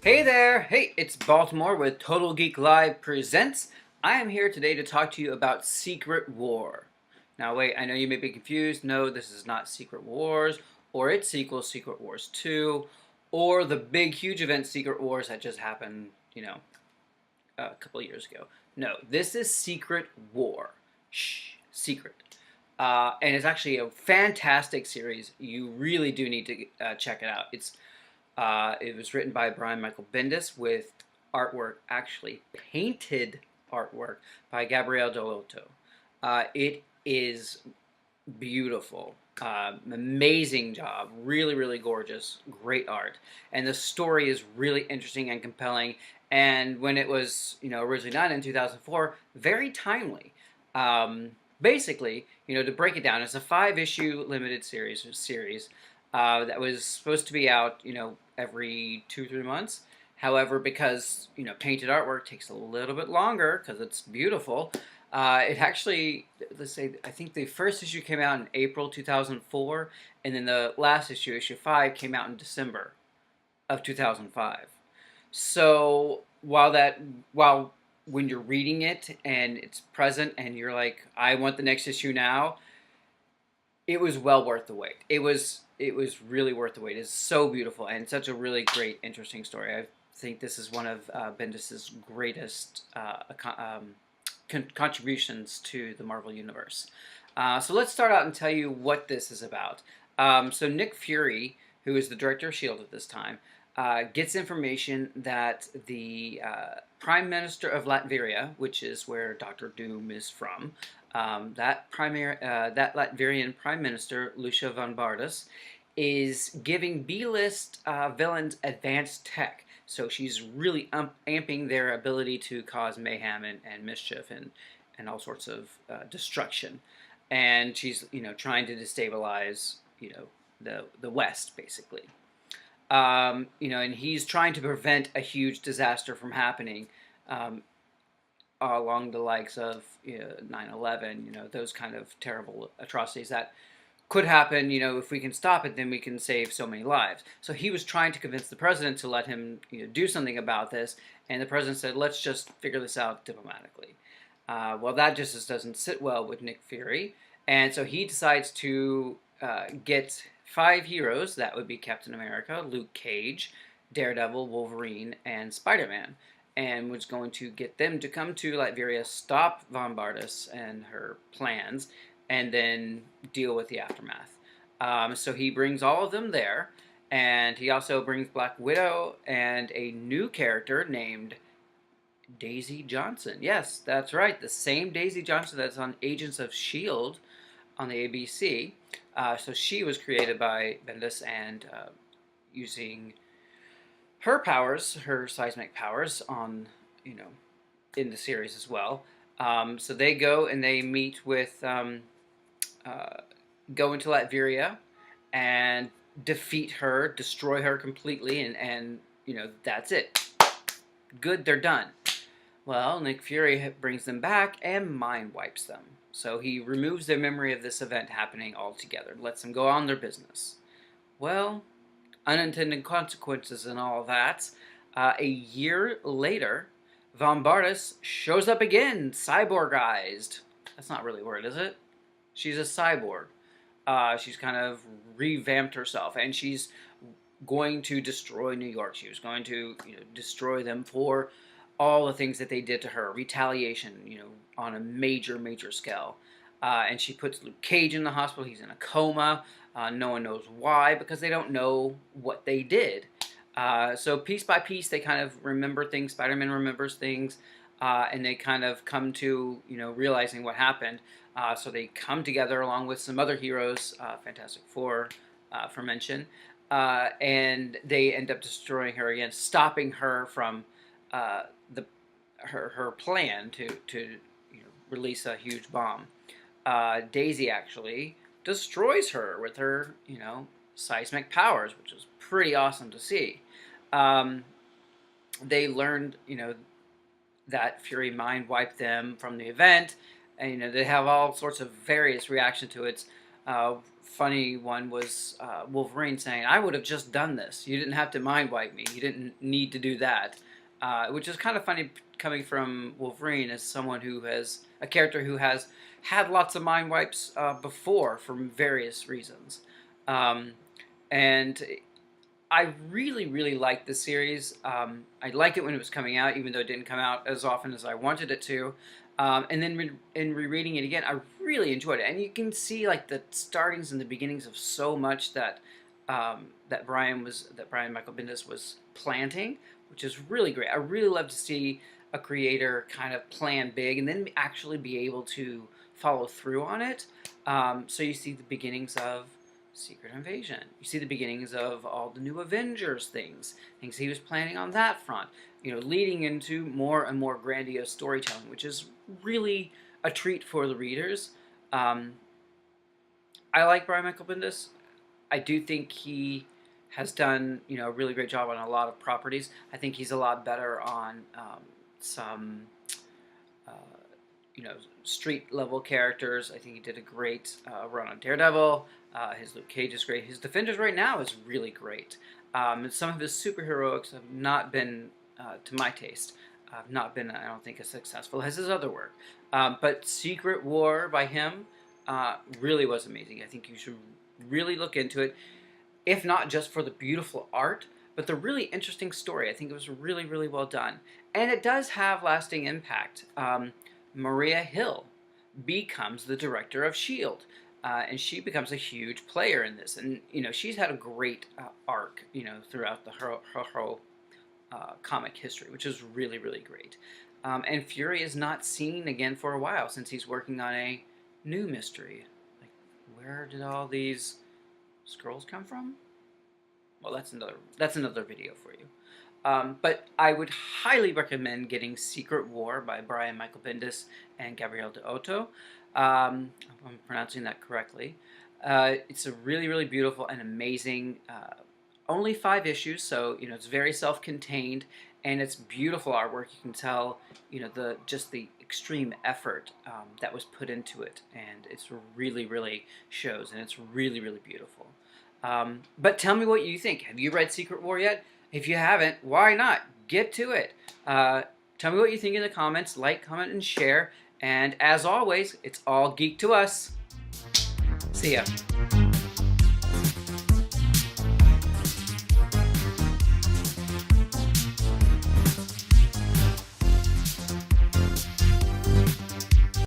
Hey there! Hey, it's Baltimore with Total Geek Live Presents. I am here today to talk to you about Secret War. Now, wait, I know you may be confused. No, this is not Secret Wars or its sequel, Secret Wars 2, or the big, huge event Secret Wars that just happened, a couple of years ago. No, this is Secret War. Shh, secret. And it's actually a fantastic series. You really do need to check it out. It was written by Brian Michael Bendis with artwork, actually painted artwork by Gabriele dell'otto. It is beautiful, amazing job, really, really gorgeous, great art, and the story is really interesting and compelling. And when it was, originally done in 2004, very timely. Basically, to break it down, it's a 5-issue limited series that was supposed to be out, every 2-3 months. However, because painted artwork takes a little bit longer because it's beautiful, it actually, let's say, I think the first issue came out in April 2004, and then the last issue, issue 5, came out in December of 2005. So while when you're reading it and it's present and you're like, I want the next issue now, it was well worth the wait. It was really worth the wait. It's so beautiful and such a really great, interesting story. I think this is one of Bendis's greatest contributions to the Marvel Universe. So let's start out and tell you what this is about. So Nick Fury, who is the director of S.H.I.E.L.D. at this time, gets information that the Prime Minister of Latveria, which is where Doctor Doom is from, that Latvian Prime Minister, Lucia von Bardas, is giving B-list villains advanced tech. So she's really amping their ability to cause mayhem and mischief and all sorts of destruction. And she's trying to destabilize the West basically. And he's trying to prevent a huge disaster from happening along the likes of 9/11, those kind of terrible atrocities that could happen. If we can stop it, then we can save so many lives. So he was trying to convince the president to let him do something about this, and the president said, let's just figure this out diplomatically. Well, that just doesn't sit well with Nick Fury, and so he decides to get 5 heroes. That would be Captain America, Luke Cage, Daredevil, Wolverine, and Spider-Man, and was going to get them to come to Latveria, stop Von Bardas and her plans, and then deal with the aftermath. So he brings all of them there, and he also brings Black Widow and a new character named Daisy Johnson. Yes, that's right, the same Daisy Johnson that's on Agents of S.H.I.E.L.D. on the ABC. So she was created by Bendis and using her powers, her seismic powers, on in the series as well. So they go and they meet with go into Latveria and defeat her, destroy her completely, and that's it. Good, they're done. Well, Nick Fury brings them back and mind wipes them. So he removes their memory of this event happening altogether, lets them go on their business. Well, unintended consequences and all that. A year later, Von Bardas shows up again, cyborgized. That's not really a word, is it? She's a cyborg. She's kind of revamped herself, and she's going to destroy New York. She was going to destroy them for all the things that they did to her, retaliation, on a major, major scale. And she puts Luke Cage in the hospital. He's in a coma. No one knows why, because they don't know what they did. So piece by piece, they kind of remember things. Spider-Man remembers things, and they kind of come to, realizing what happened. So they come together along with some other heroes, Fantastic Four, for mention, and they end up destroying her again, stopping her from her plan to release a huge bomb. Daisy actually destroys her with her seismic powers, which is pretty awesome to see. They learned that Fury mind wiped them from the event, and they have all sorts of various reaction to it. Funny one was Wolverine saying, "I would have just done this. You didn't have to mind wipe me. You didn't need to do that," which is kind of funny coming from Wolverine as someone who has a character who has had lots of mind wipes before for various reasons, um, and I really, really liked the series. I liked it when it was coming out, even though it didn't come out as often as I wanted it to. And then in rereading it again, I really enjoyed it. And you can see like the startings and the beginnings of so much that that Brian Michael Bendis was planting, which is really great. I really love to see a creator kind of plan big and then actually be able to follow through on it. So you see the beginnings of Secret Invasion. You see the beginnings of all the new Avengers things he was planning on that front. You know, leading into more and more grandiose storytelling, which is really a treat for the readers. I like Brian Michael Bendis. I do think he has done, you know, a really great job on a lot of properties. I think he's a lot better on some, uh, you know, street level characters. I think he did a great run on Daredevil. His Luke Cage is great. His Defenders right now is really great. And some of his superheroics have not been, to my taste, not been, I don't think, as successful as his other work. But Secret War by him really was amazing. I think you should really look into it, if not just for the beautiful art, but the really interesting story. I think it was really, really well done. And it does have lasting impact. Maria Hill becomes the director of S.H.I.E.L.D., and she becomes a huge player in this. And, you know, she's had a great arc, you know, throughout her whole comic history, which is really, really great. And Fury is not seen again for a while since he's working on a new mystery. Like, where did all these scrolls come from? Well, that's another video for you. But I would highly recommend getting Secret War by Brian Michael Bendis and Gabriel dell'otto. I'm pronouncing that correctly. It's a really, really beautiful and amazing. Only 5 issues, so you know it's very self-contained, and it's beautiful artwork. You can tell, you know, the extreme effort that was put into it, and it's really, really shows, and it's really, really beautiful. But tell me what you think. Have you read Secret War yet? If you haven't, why not? Get to it. Tell me what you think in the comments. Like, comment, and share. And as always, it's all geek to us. See ya.